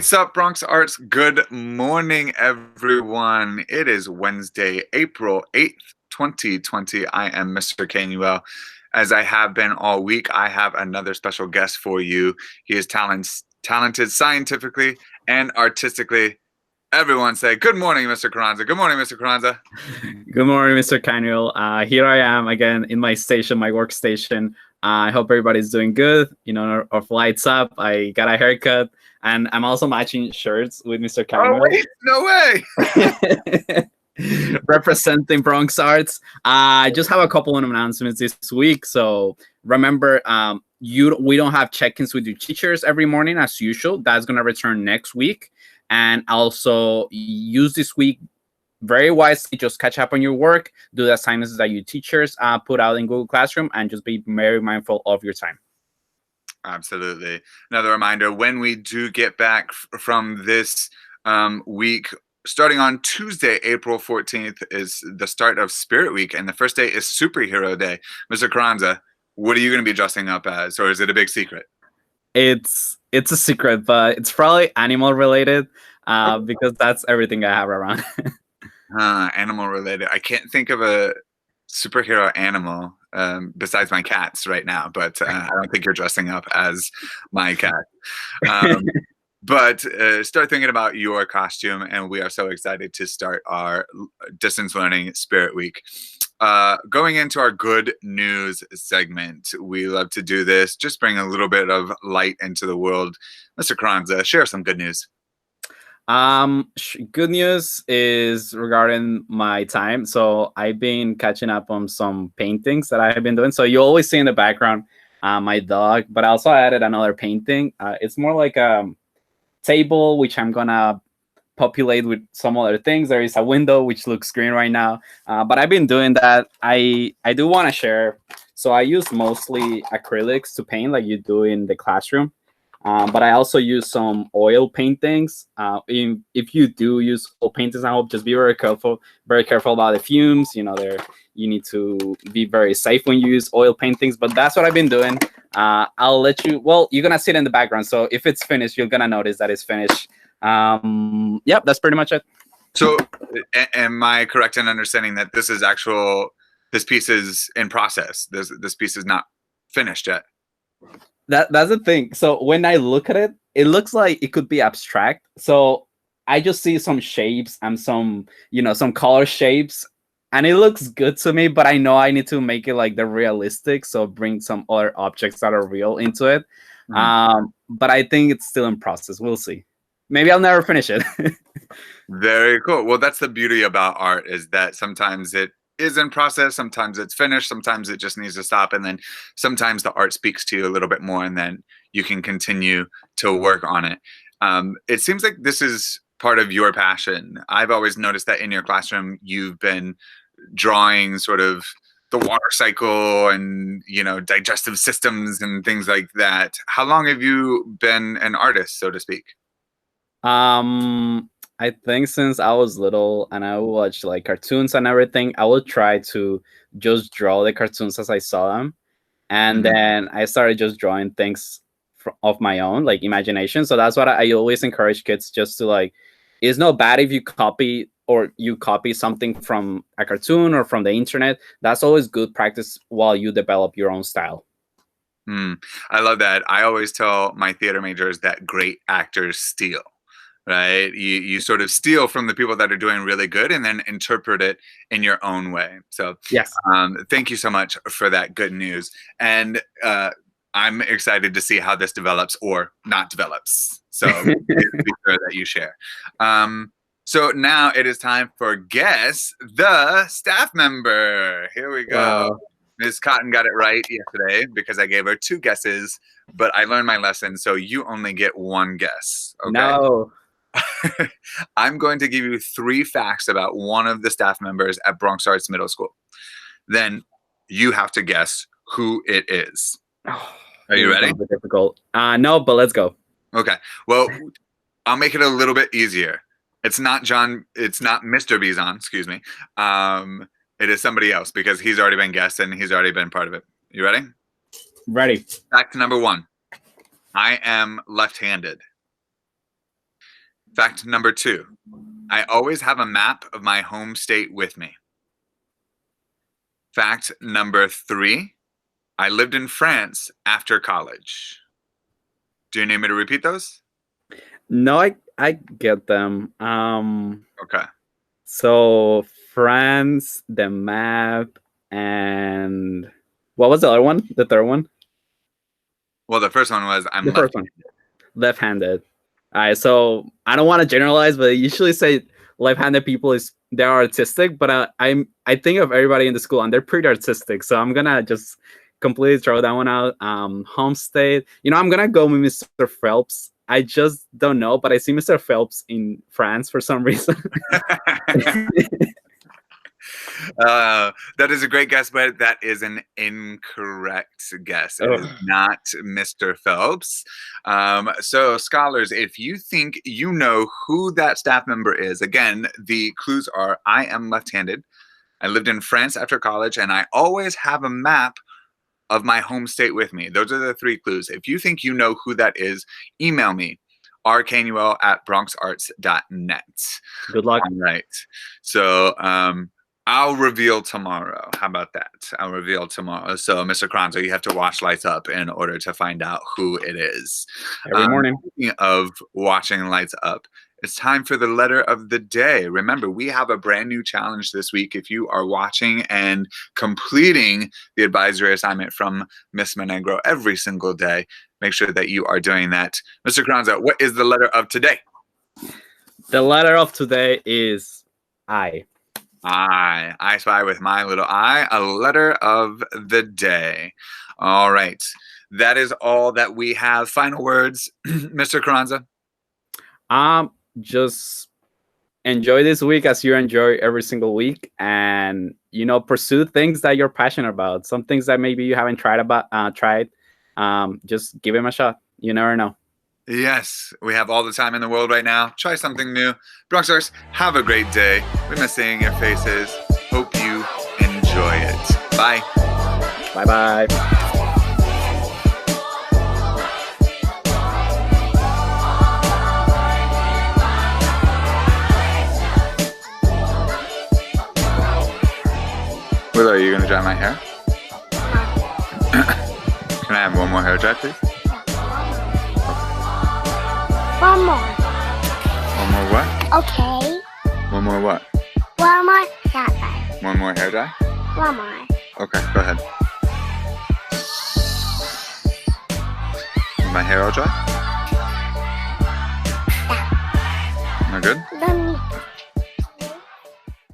Lights up, Bronx Arts. Good morning, everyone. It is Wednesday, April 8th, 2020. I am Mr. Canuel. As I have been all week, I have another special guest for you. He is talented scientifically and artistically. Everyone say, good morning, Mr. Carranza. Good morning, Mr. Carranza. Good morning, Mr. Canuel. Here I am again in my station, my workstation. I hope everybody's doing good. Of lights up. I got a haircut, and I'm also matching shirts with Mr. Oh, Canuel. wait, no way. Representing Bronx Arts. I just have a couple of announcements this week. So remember, we don't have check-ins with your teachers every morning as usual. That's gonna return next week. And also use this week very wisely. Just catch up on your work, do the assignments that your teachers put out in Google Classroom, and just be very mindful of your time. Absolutely. Another reminder, when we do get back from this week, starting on Tuesday, April 14th, is the start of Spirit Week, and the first day is Superhero Day. Mr. Carranza, what are you going to be dressing up as, or is it a big secret? It's a secret, but it's probably animal related because that's everything I have around. Animal related. I can't think of a superhero animal besides my cats right now, but I don't think you're dressing up as my cat. But start thinking about your costume, and we are so excited to start our distance learning Spirit Week. Going into our good news segment, we love to do this, just bring a little bit of light into the world. Mr. Carranza, share some good news. Good news is regarding my time. So I've been catching up on some paintings that I have been doing. So you always see in the background my dog, but I also added another painting. It's more like a table, which I'm gonna populate with some other things. There is a window which looks green right now, but I've been doing that. I do want to share. So I use mostly acrylics to paint, like you do in the classroom. But I also use some oil paintings. If you do use oil paintings, I hope just be very careful about the fumes. You need to be very safe when you use oil paintings. But that's what I've been doing. I'll let you. Well, you're gonna see it in the background. So if it's finished, you're gonna notice that it's finished. Yep, that's pretty much it. So, am I correct in understanding that this piece is in process? This piece is not finished yet. That's the thing. So when I look at it, it looks like it could be abstract. So I just see some shapes and some color shapes, and it looks good to me. But I know I need to make it like the realistic, so bring some other objects that are real into it. But I think it's still in process. We'll see. Maybe I'll never finish it. Very cool. Well, that's the beauty about art, is that sometimes it is in process, sometimes it's finished, sometimes it just needs to stop, and then sometimes the art speaks to you a little bit more, and then you can continue to work on it. It seems like this is part of your passion. I've always noticed that in your classroom you've been drawing sort of the water cycle and digestive systems and things like that. How long have you been an artist, so to speak? I think since I was little and I would watch like cartoons and everything, I would try to just draw the cartoons as I saw them. And then I started just drawing things of my own, like imagination. So that's what I always encourage kids, just to like, it's not bad if you copy something from a cartoon or from the internet. That's always good practice while you develop your own style. I love that. I always tell my theater majors that great actors steal. Right? You sort of steal from the people that are doing really good and then interpret it in your own way. So yes, thank you so much for that good news. And I'm excited to see how this develops or not develops. So be sure that you share. So now it is time for Guess the Staff Member. Here we go. Wow. Ms. Cotton got it right yesterday because I gave her 2 guesses, but I learned my lesson, so you only get 1 guess. Okay? No. I'm going to give you 3 facts about one of the staff members at Bronx Arts Middle School. Then you have to guess who it is. Are you ready? Difficult. No, but let's go. Okay. Well, I'll make it a little bit easier. It's not John. It's not Mr. Bizon. Excuse me. It is somebody else because he's already been guessed and he's already been part of it. You ready? Ready. Fact number 1. I am left-handed. Fact number 2. I always have a map of my home state with me. Fact number 3. I lived in France after college. Do you need me to repeat those? No, I get them. Okay. So France, the map, and what was the other one? The third one? Well, the first one was The I'm first one. Left-handed. All right, so I don't want to generalize, but I usually say left-handed people is they're artistic, but I think of everybody in the school and they're pretty artistic, so I'm gonna just completely throw that one out. Home state, I'm gonna go with Mr. Phelps. I just don't know, but I see Mr. Phelps in France for some reason. That is a great guess, but that is an incorrect guess. It is Ugh. not Mr. Phelps. So, scholars, if you think you know who that staff member is, again, the clues are I am left handed, I lived in France after college, and I always have a map of my home state with me. Those are the 3 clues. If you think you know who that is, email me, rknuel@bronxarts.net. Good luck. All right. So, I'll reveal tomorrow. How about that? I'll reveal tomorrow. So, Mr. Kronzo, you have to watch Lights Up in order to find out who it is. Every morning. Speaking of watching Lights Up, it's time for the letter of the day. Remember, we have a brand new challenge this week. If you are watching and completing the advisory assignment from Miss Monegro every single day, make sure that you are doing that. Mr. Kronzo, what is the letter of today? The letter of today is I. I spy with my little eye, a letter of the day. All right. That is all that we have. Final words, Mr. Carranza? Just enjoy this week as you enjoy every single week, and pursue things that you're passionate about. Some things that maybe you haven't tried. Just give them a shot. You never know. Yes, we have all the time in the world right now. Try something new. Bronxers, have a great day. We miss seeing your faces. Hope you enjoy it. Bye. Bye-bye. Willow, are you going to dry my hair? Can I have one more hair dry, please? One more. One more what? Okay. One more what? One more. That bad. One more hair dry? One more. Okay, go ahead. Is my hair all dry? Am I good? Let me